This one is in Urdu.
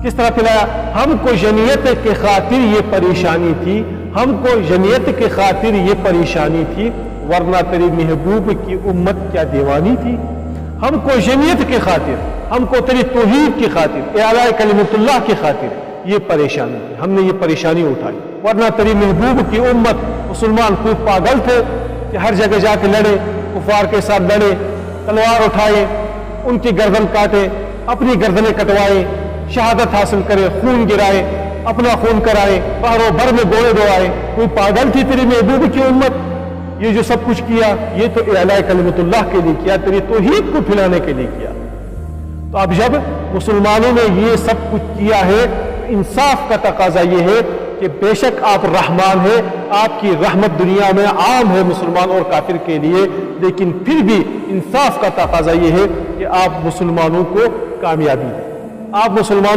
کس طرح پلایا؟ ہم کو جنیت کے خاطر یہ پریشانی تھی، ہم کو جنیت کے خاطر یہ پریشانی تھی، ورنہ تیری محبوب کی امت کیا دیوانی تھی۔ ہم کو جنیت کے خاطر، ہم کو تیری توحید کی خاطر، اعلیٰ کلمت اللہ کی خاطر یہ پریشانی تھی، ہم نے یہ پریشانی اٹھائی، ورنہ تیری محبوب کی امت مسلمان خوب پاگل تھے کہ ہر جگہ جا کے لڑے، کفار کے ساتھ لڑے، تلوار اٹھائے، ان کی گردن کاٹے، اپنی گردنیں کٹوائے، شہادت حاصل کرے، خون گرائے، اپنا خون کرائے، بحروں بھر میں گوڑے دوائے۔ کوئی پاگل تھی تیری محبوب کی امت؟ یہ جو سب کچھ کیا یہ تو اعلیٰ کلمت اللہ کے لیے کیا، تیری توحید کو پھیلانے کے لیے کیا۔ تو اب جب مسلمانوں نے یہ سب کچھ کیا ہے، انصاف کا تقاضا یہ ہے کہ بے شک آپ رحمان ہیں، آپ کی رحمت دنیا میں عام ہے مسلمان اور کافر کے لیے، لیکن پھر بھی انصاف کا تقاضا یہ ہے کہ آپ مسلمانوں کو کامیابی دیں، آپ مسلمانوں